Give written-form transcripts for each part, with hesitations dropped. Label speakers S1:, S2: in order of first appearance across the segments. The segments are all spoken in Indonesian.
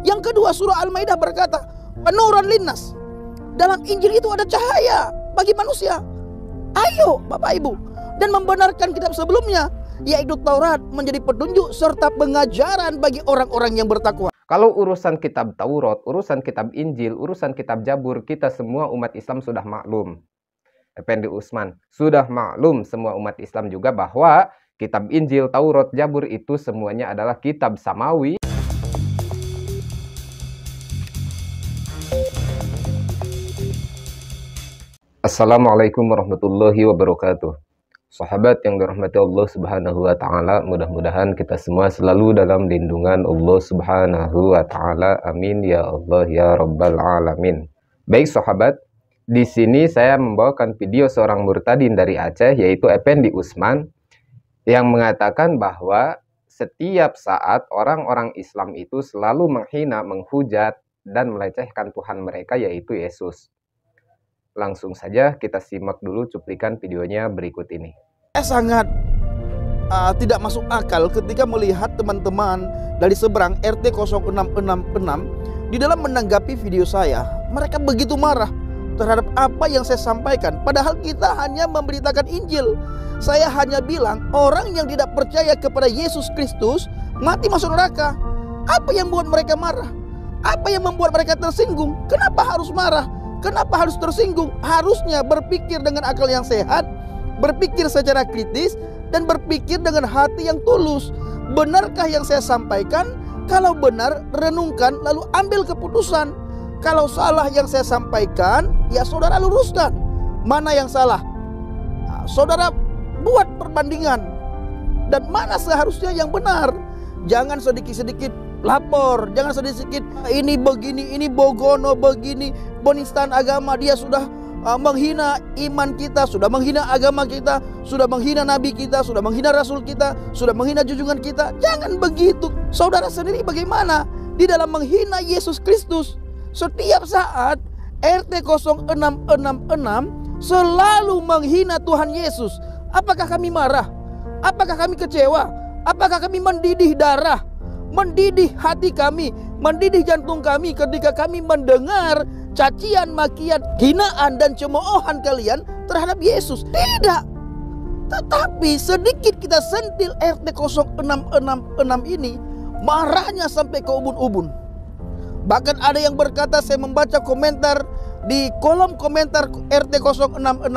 S1: Yang kedua, surah Al-Maidah berkata, "Nuran linnas." Dalam Injil itu ada cahaya bagi manusia. Ayo Bapak Ibu, dan membenarkan kitab sebelumnya, yaitu Taurat, menjadi petunjuk serta pengajaran bagi orang-orang yang bertakwa.
S2: Kalau urusan kitab Taurat, urusan kitab Injil, urusan kitab Zabur, kita semua umat Islam sudah maklum. Effendi Usman, sudah maklum semua umat Islam juga bahwa kitab Injil, Taurat, Zabur itu semuanya adalah kitab samawi. Assalamualaikum warahmatullahi wabarakatuh. Sahabat yang dirahmati Allah Subhanahu wa Ta'ala, mudah-mudahan kita semua selalu dalam lindungan Allah Subhanahu wa Ta'ala. Amin ya Allah ya Rabbal Alamin. Baik sahabat, di sini saya membawakan video seorang murtadin dari Aceh, yaitu Effendi Usman, yang mengatakan bahwa setiap saat orang-orang Islam itu selalu menghina, menghujat, dan melecehkan Tuhan mereka, yaitu Yesus. Langsung saja kita simak dulu cuplikan videonya berikut ini.
S1: Saya sangat tidak masuk akal ketika melihat teman-teman dari seberang RT 0666 di dalam menanggapi video saya. Mereka begitu marah terhadap apa yang saya sampaikan, padahal kita hanya memberitakan Injil. Saya hanya bilang orang yang tidak percaya kepada Yesus Kristus mati masuk neraka. Apa yang membuat mereka marah? Apa yang membuat mereka tersinggung? Kenapa harus marah? Kenapa harus tersinggung? Harusnya berpikir dengan akal yang sehat, berpikir secara kritis, dan berpikir dengan hati yang tulus. Benarkah yang saya sampaikan? Kalau benar, renungkan lalu ambil keputusan. Kalau salah yang saya sampaikan, ya saudara luruskan. Mana yang salah? Saudara buat perbandingan. Dan mana seharusnya yang benar? Jangan sedikit-sedikit lapor, jangan sedikit ini begini, ini bogono begini, penistaan agama. Dia sudah menghina iman kita, sudah menghina agama kita, sudah menghina nabi kita, sudah menghina rasul kita, sudah menghina junjungan kita. Jangan begitu. Saudara sendiri bagaimana di dalam menghina Yesus Kristus? Setiap saat RT 0666 selalu menghina Tuhan Yesus. Apakah kami marah? Apakah kami kecewa? Apakah kami mendidih darah? Mendidih hati kami, mendidih jantung kami ketika kami mendengar cacian, makian, hinaan dan cemoohan kalian terhadap Yesus? Tidak. Tetapi sedikit kita sentil RT 0666 ini, marahnya sampai ke ubun-ubun. Bahkan ada yang berkata, saya membaca komentar di kolom komentar RT 0666,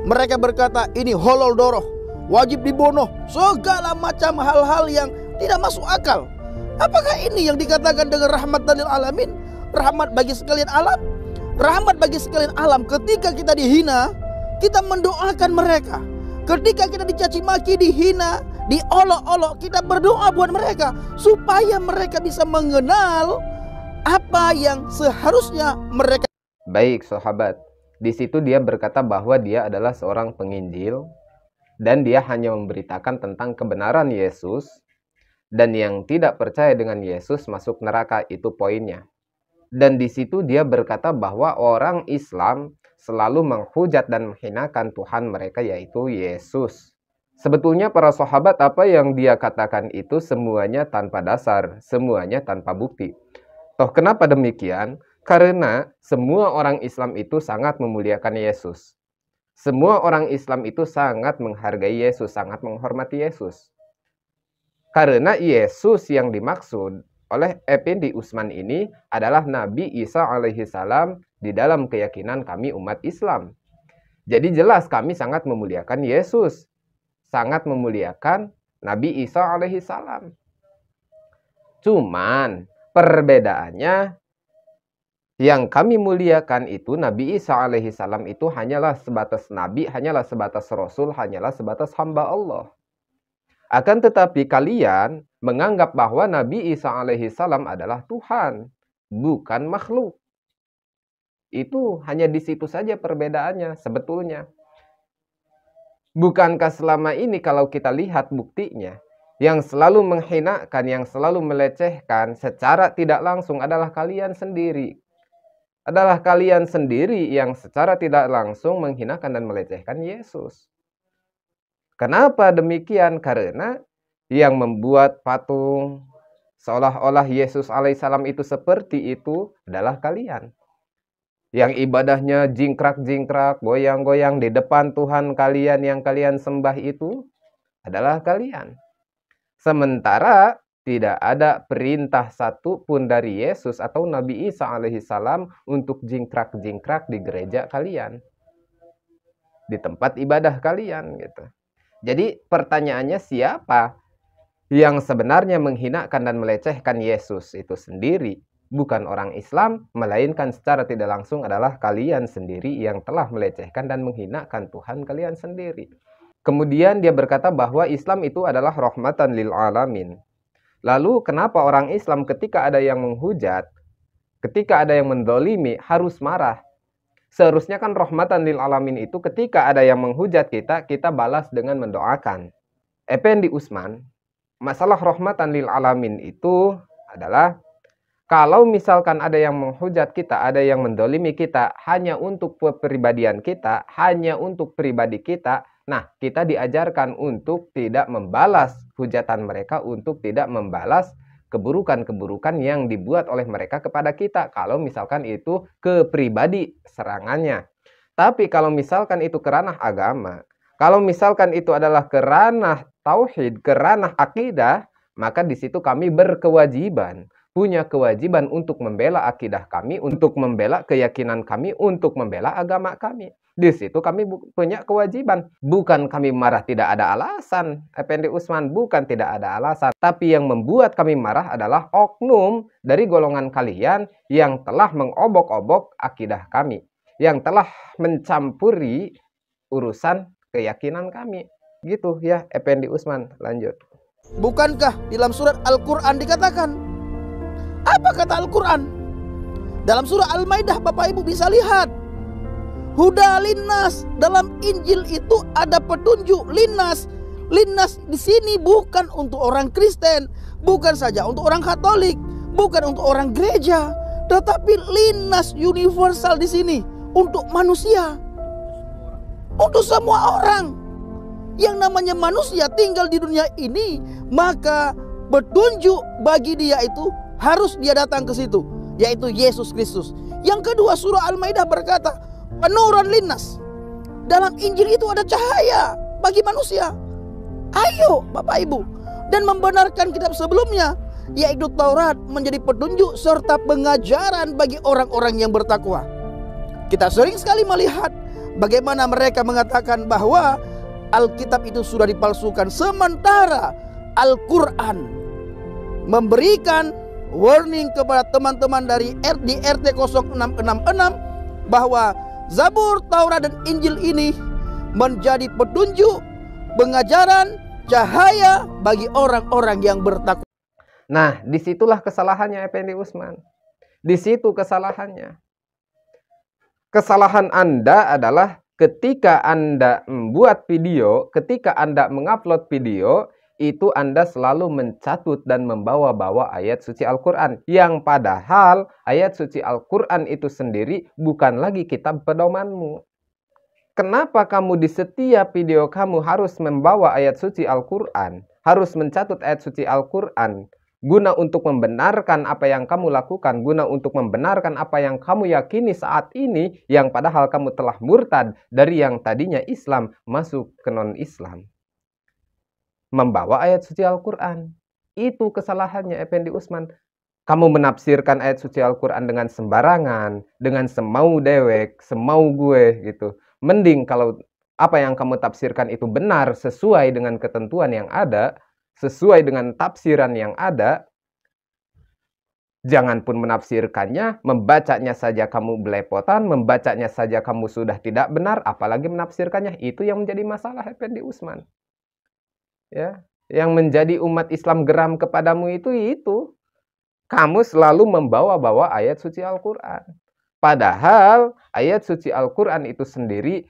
S1: mereka berkata ini holol doroh, wajib dibunuh, segala macam hal-hal yang tidak masuk akal. Apakah ini yang dikatakan dengan rahmatan lil alamin? Rahmat bagi sekalian alam? Rahmat bagi sekalian alam. Ketika kita dihina, kita mendoakan mereka. Ketika kita dicaci maki, dihina, diolok-olok, kita berdoa buat mereka supaya mereka bisa mengenal apa yang seharusnya mereka.
S2: Baik sahabat, di situ dia berkata bahwa dia adalah seorang penginjil dan dia hanya memberitakan tentang kebenaran Yesus. Dan yang tidak percaya dengan Yesus masuk neraka, itu poinnya. Dan di situ dia berkata bahwa orang Islam selalu menghujat dan menghinakan Tuhan mereka, yaitu Yesus. Sebetulnya para sahabat, apa yang dia katakan itu semuanya tanpa dasar, semuanya tanpa bukti. Toh kenapa demikian? Karena semua orang Islam itu sangat memuliakan Yesus. Semua orang Islam itu sangat menghargai Yesus, sangat menghormati Yesus. Karena Yesus yang dimaksud oleh Effendi Usman ini adalah Nabi Isa alaihi salam di dalam keyakinan kami umat Islam. Jadi jelas kami sangat memuliakan Yesus, sangat memuliakan Nabi Isa alaihi salam. Cuman perbedaannya, yang kami muliakan itu Nabi Isa alaihi salam itu hanyalah sebatas nabi, hanyalah sebatas rasul, hanyalah sebatas hamba Allah. Akan tetapi kalian menganggap bahwa Nabi Isa alaihi salam adalah Tuhan, bukan makhluk. Itu hanya di situ saja perbedaannya sebetulnya. Bukankah selama ini kalau kita lihat buktinya, yang selalu menghinakan, yang selalu melecehkan secara tidak langsung adalah kalian sendiri. Adalah kalian sendiri yang secara tidak langsung menghinakan dan melecehkan Yesus. Kenapa demikian? Karena yang membuat patung, Seolah-olah Yesus alaihissalam itu seperti itu adalah kalian. Yang ibadahnya jingkrak-jingkrak, goyang-goyang di depan Tuhan kalian yang kalian sembah itu adalah kalian. Sementara tidak ada perintah satu pun dari Yesus atau Nabi Isa alaihissalam untuk jingkrak-jingkrak di gereja kalian, di tempat ibadah kalian gitu. Jadi pertanyaannya, siapa yang sebenarnya menghinakan dan melecehkan Yesus itu sendiri? Bukan orang Islam, melainkan secara tidak langsung adalah kalian sendiri yang telah melecehkan dan menghinakan Tuhan kalian sendiri. Kemudian dia berkata bahwa Islam itu adalah rahmatan lil alamin. Lalu kenapa orang Islam ketika ada yang menghujat, ketika ada yang mendolimi harus marah? Seharusnya kan rahmatan lil alamin itu ketika ada yang menghujat kita, kita balas dengan mendoakan. Effendi Usman, masalah rahmatan lil alamin itu adalah kalau misalkan ada yang menghujat kita, ada yang mendolimi kita hanya untuk kepribadian kita, hanya untuk pribadi kita, nah kita diajarkan untuk tidak membalas hujatan mereka, untuk tidak membalas keburukan-keburukan yang dibuat oleh mereka kepada kita. Kalau misalkan itu ke pribadi serangannya. Tapi kalau misalkan itu ke ranah agama, kalau misalkan itu adalah ke ranah tauhid, ke ranah akidah, maka di situ kami berkewajiban, punya kewajiban untuk membela akidah kami, untuk membela keyakinan kami, untuk membela agama kami. Di situ kami punya kewajiban. Bukan kami marah tidak ada alasan, Effendi Usman, bukan tidak ada alasan. Tapi yang membuat kami marah adalah oknum dari golongan kalian yang telah mengobok-obok akidah kami, yang telah mencampuri urusan keyakinan kami. Gitu ya, Effendi Usman, lanjut.
S1: Bukankah dalam surat Al-Quran dikatakan? Apa kata Al-Quran? Dalam surah Al-Maidah, Bapak Ibu bisa lihat. Huda linnas, dalam Injil itu ada petunjuk linnas. Linnas di sini bukan untuk orang Kristen, bukan saja untuk orang Katolik, bukan untuk orang gereja, tetapi linnas universal di sini untuk manusia. Untuk semua orang. Yang namanya manusia tinggal di dunia ini, maka petunjuk bagi dia itu harus dia datang ke situ, yaitu Yesus Kristus. Yang kedua, surah Al-Maidah berkata, penuran linnas. Dalam Injil itu ada cahaya bagi manusia. Ayo Bapak Ibu, dan membenarkan kitab sebelumnya, yaitu Taurat, menjadi petunjuk serta pengajaran bagi orang-orang yang bertakwa. Kita sering sekali melihat bagaimana mereka mengatakan bahwa Alkitab itu sudah dipalsukan, sementara Al-Quran memberikan warning kepada teman-teman di RT 0666 bahwa Zabur, Taurat, dan Injil ini menjadi petunjuk, pengajaran, cahaya bagi orang-orang yang bertakwa.
S2: Nah, disitulah kesalahannya Effendi Usman. Di situ kesalahannya. Kesalahan Anda adalah ketika Anda membuat video, ketika Anda mengupload video, itu Anda selalu mencatut dan membawa-bawa ayat suci Al-Quran. Yang padahal ayat suci Al-Quran itu sendiri bukan lagi kitab pedomanmu. Kenapa kamu di setiap video kamu harus membawa ayat suci Al-Quran, harus mencatut ayat suci Al-Quran, guna untuk membenarkan apa yang kamu lakukan, guna untuk membenarkan apa yang kamu yakini saat ini, yang padahal kamu telah murtad dari yang tadinya Islam masuk ke non-Islam. Membawa ayat suci Al-Quran. Itu kesalahannya Effendi Usman. Kamu menafsirkan ayat suci Al-Quran dengan sembarangan, dengan semau dewek, semau gue gitu. Mending kalau apa yang kamu tafsirkan itu benar sesuai dengan ketentuan yang ada, sesuai dengan tafsiran yang ada. Jangan pun menafsirkannya, membacanya saja kamu belepotan, membacanya saja kamu sudah tidak benar, apalagi menafsirkannya. Itu yang menjadi masalah Effendi Usman. Ya, yang menjadi umat Islam geram kepadamu itu. Kamu selalu membawa-bawa ayat suci Al-Quran. Padahal ayat suci Al-Quran itu sendiri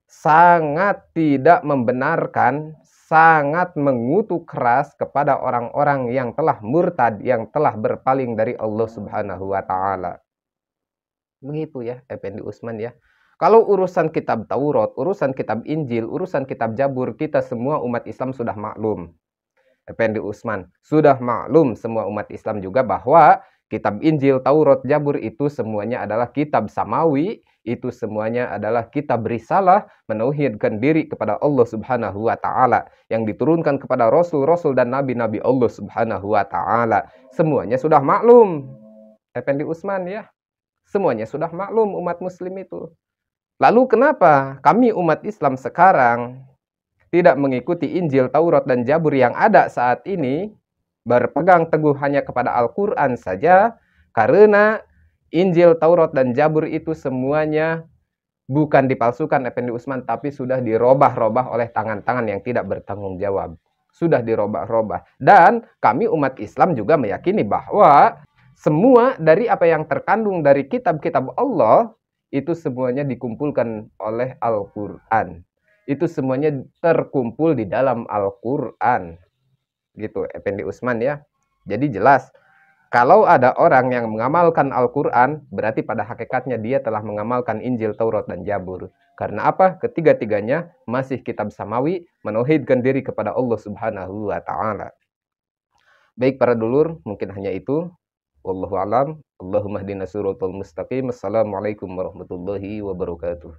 S2: sangat tidak membenarkan, sangat mengutuk keras kepada orang-orang yang telah murtad, yang telah berpaling dari Allah Subhanahu wa Ta'ala. Begitu ya, Effendi Usman ya. Kalau urusan kitab Taurat, urusan kitab Injil, urusan kitab Zabur, kita semua umat Islam sudah maklum. Effendi Usman, sudah maklum semua umat Islam juga bahwa kitab Injil, Taurat, Zabur itu semuanya adalah kitab samawi, itu semuanya adalah kitab risalah menauhidkan diri kepada Allah Subhanahu wa taala yang diturunkan kepada rasul-rasul dan nabi-nabi Allah Subhanahu wa taala. Semuanya sudah maklum. Effendi Usman ya. Semuanya sudah maklum umat muslim itu. Lalu kenapa kami umat Islam sekarang tidak mengikuti Injil, Taurat, dan Zabur yang ada saat ini, berpegang teguh hanya kepada Al-Quran saja, karena Injil, Taurat, dan Zabur itu semuanya bukan dipalsukan Effendi Usman, tapi sudah dirobah-robah oleh tangan-tangan yang tidak bertanggung jawab. Sudah dirobah-robah. Dan kami umat Islam juga meyakini bahwa semua dari apa yang terkandung dari kitab-kitab Allah, itu semuanya dikumpulkan oleh Al-Quran. Itu semuanya terkumpul di dalam Al-Quran. Gitu, Effendi Usman ya. Jadi jelas, kalau ada orang yang mengamalkan Al-Quran, berarti pada hakikatnya dia telah mengamalkan Injil, Taurat, dan Zabur. Karena apa? Ketiga-tiganya masih kitab samawi, menauhidkan diri kepada Allah Subhanahu wa ta'ala. Baik para dulur, mungkin hanya itu. Wallahu a'lam. Allahumma hdina siratal mustaqim. Assalamualaikum warahmatullahi wabarakatuh.